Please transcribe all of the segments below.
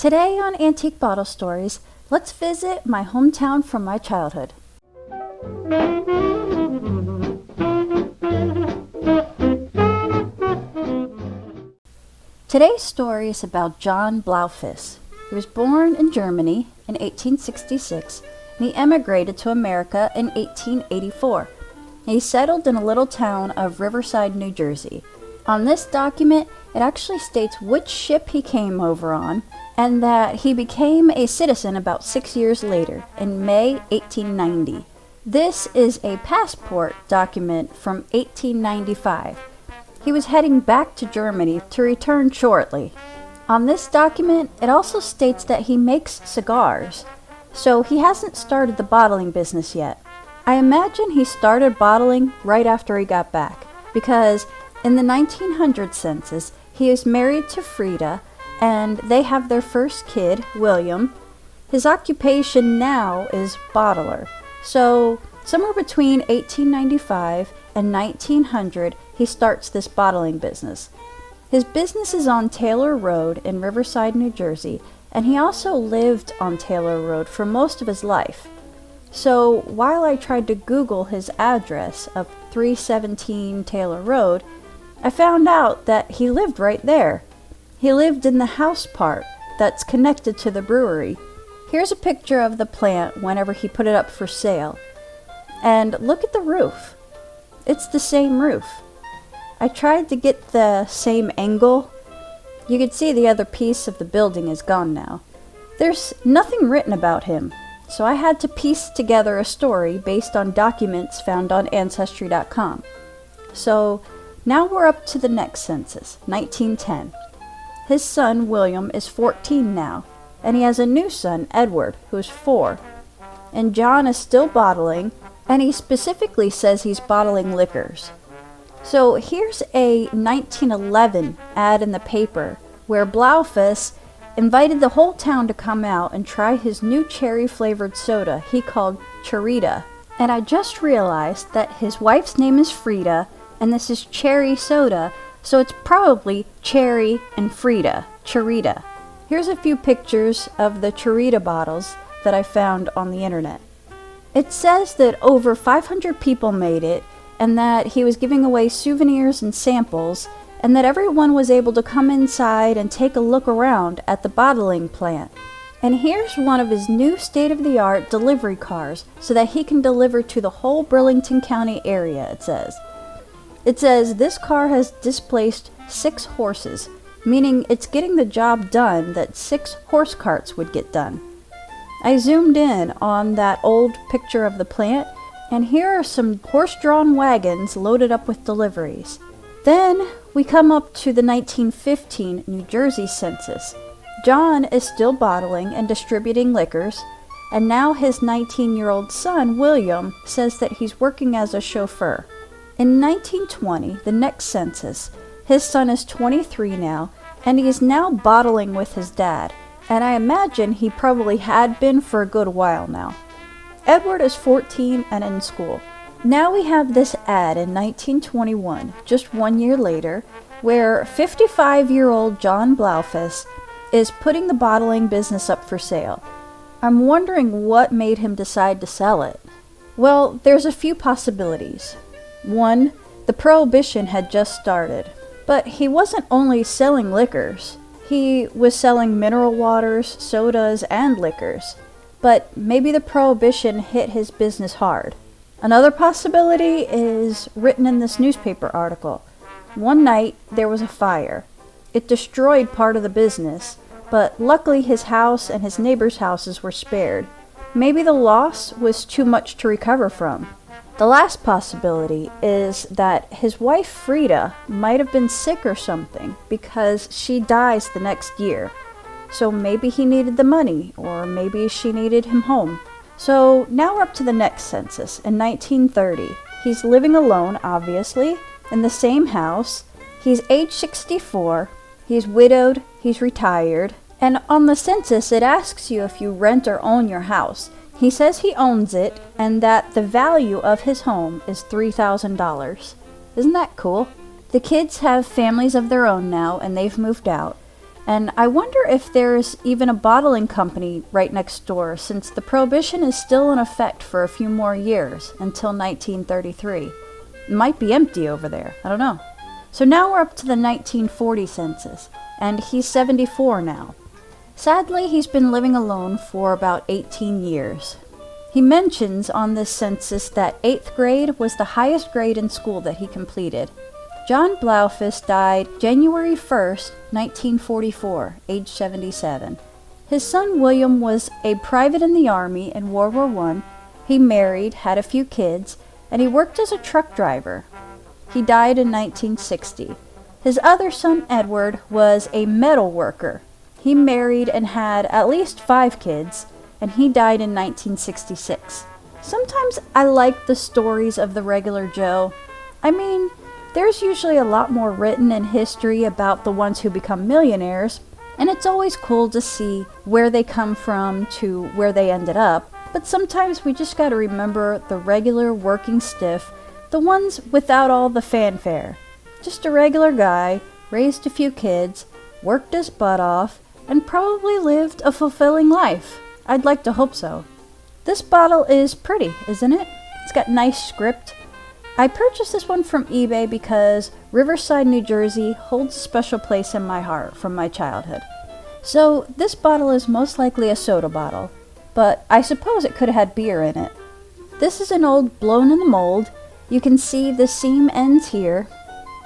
Today on Antique Bottle Stories, let's visit my hometown from my childhood. Today's story is about John Blaufuss. He was born in Germany in 1866 and he emigrated to America in 1884. He settled in a little town of Riverside, New Jersey. On this document, it actually states which ship he came over on and that he became a citizen about 6 years later, in May 1890. This is a passport document from 1895. He was heading back to Germany to return shortly. On this document, it also states that he makes cigars, so he hasn't started the bottling business yet. I imagine he started bottling right after he got back, because in the 1900 census, he is married to Frida, and they have their first kid, William. His occupation now is bottler, so somewhere between 1895 and 1900, he starts this bottling business. His business is on Taylor Road in Riverside, New Jersey, and he also lived on Taylor Road for most of his life. So while I tried to Google his address of 317 Taylor Road, I found out that he lived right there. He lived in the house part that's connected to the brewery. Here's a picture of the plant whenever he put it up for sale. And look at the roof. It's the same roof. I tried to get the same angle. You can see the other piece of the building is gone now. There's nothing written about him, so I had to piece together a story based on documents found on Ancestry.com. So now we're up to the next census, 1910. His son, William, is 14 now, and he has a new son, Edward, who's 4. And John is still bottling, and he specifically says he's bottling liquors. So here's a 1911 ad in the paper where Blaufuss invited the whole town to come out and try his new cherry-flavored soda he called Charita. And I just realized that his wife's name is Frida, and this is cherry soda, so it's probably Cherry and Frida, Charita. Here's a few pictures of the Charita bottles that I found on the internet. It says that over 500 people made it, and that he was giving away souvenirs and samples, and that everyone was able to come inside and take a look around at the bottling plant. And here's one of his new state-of-the-art delivery cars so that he can deliver to the whole Burlington County area, it says. It says this car has displaced 6 horses, meaning it's getting the job done that 6 horse carts would get done. I zoomed in on that old picture of the plant, and here are some horse-drawn wagons loaded up with deliveries. Then we come up to the 1915 New Jersey census. John is still bottling and distributing liquors, and now his 19-year-old son, William, says that he's working as a chauffeur. In 1920, the next census, his son is 23 now, and he is now bottling with his dad, and I imagine he probably had been for a good while now. Edward is 14 and in school. Now we have this ad in 1921, just 1 year later, where 55-year-old John Blaufuss is putting the bottling business up for sale. I'm wondering what made him decide to sell it. Well, there's a few possibilities. 1, the Prohibition had just started, but he wasn't only selling liquors. He was selling mineral waters, sodas, and liquors. But maybe the Prohibition hit his business hard. Another possibility is written in this newspaper article. One night, there was a fire. It destroyed part of the business, but luckily his house and his neighbors' houses were spared. Maybe the loss was too much to recover from. The last possibility is that his wife Frida might have been sick or something because she dies the next year. So maybe he needed the money, or maybe she needed him home. So now we're up to the next census, in 1930. He's living alone, obviously, in the same house. He's age 64, he's widowed, he's retired, and on the census it asks you if you rent or own your house. He says he owns it, and that the value of his home is $3,000. Isn't that cool? The kids have families of their own now, and they've moved out. And I wonder if there's even a bottling company right next door, since the prohibition is still in effect for a few more years, until 1933. It might be empty over there, I don't know. So now we're up to the 1940 census, and he's 74 now. Sadly, he's been living alone for about 18 years. He mentions on this census that 8th grade was the highest grade in school that he completed. John Blaufuss died January 1st, 1944, age 77. His son William was a private in the Army in World War I. He married, had a few kids, and he worked as a truck driver. He died in 1960. His other son Edward was a metal worker. He married and had at least 5 kids, and he died in 1966. Sometimes I like the stories of the regular Joe. I mean, there's usually a lot more written in history about the ones who become millionaires, and it's always cool to see where they come from to where they ended up, but sometimes we just gotta remember the regular working stiff, the ones without all the fanfare. Just a regular guy, raised a few kids, worked his butt off, and probably lived a fulfilling life. I'd like to hope so. This bottle is pretty, isn't it? It's got nice script. I purchased this one from eBay because Riverside, New Jersey holds a special place in my heart from my childhood. So this bottle is most likely a soda bottle, but I suppose it could have had beer in it. This is an old blown in the mold. You can see the seam ends here.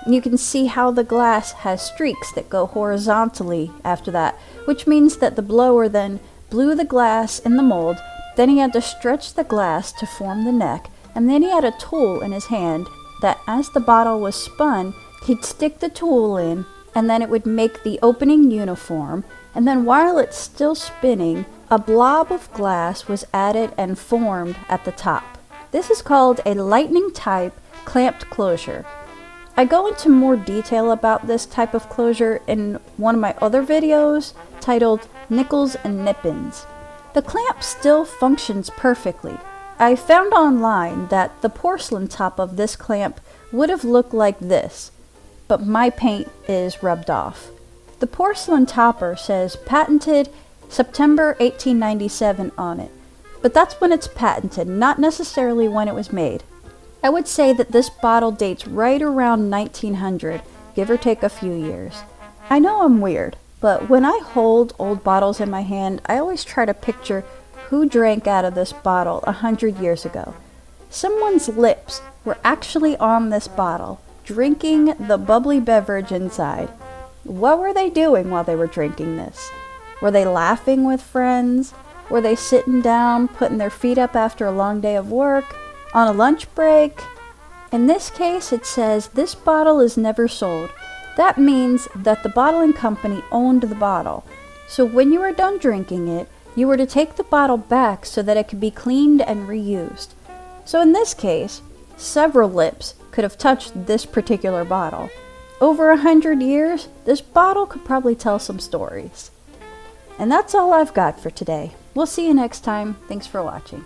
You can see how the glass has streaks that go horizontally after that, which means that the blower then blew the glass in the mold, then he had to stretch the glass to form the neck, and then he had a tool in his hand that as the bottle was spun, he'd stick the tool in, and then it would make the opening uniform, and then while it's still spinning, a blob of glass was added and formed at the top. This is called a lightning type clamped closure. I go into more detail about this type of closure in one of my other videos titled Nickels and Nippins. The clamp still functions perfectly. I found online that the porcelain top of this clamp would have looked like this, but my paint is rubbed off. The porcelain topper says patented September 1897 on it, but that's when it's patented, not necessarily when it was made. I would say that this bottle dates right around 1900, give or take a few years. I know I'm weird, but when I hold old bottles in my hand, I always try to picture who drank out of this bottle 100 years ago. Someone's lips were actually on this bottle, drinking the bubbly beverage inside. What were they doing while they were drinking this? Were they laughing with friends? Were they sitting down, putting their feet up after a long day of work? On a lunch break? In this case, it says this bottle is never sold. That means that the bottling company owned the bottle. So when you were done drinking it, you were to take the bottle back so that it could be cleaned and reused. So in this case, several lips could have touched this particular bottle. Over 100 years, this bottle could probably tell some stories. And that's all I've got for today. We'll see you next time. Thanks for watching.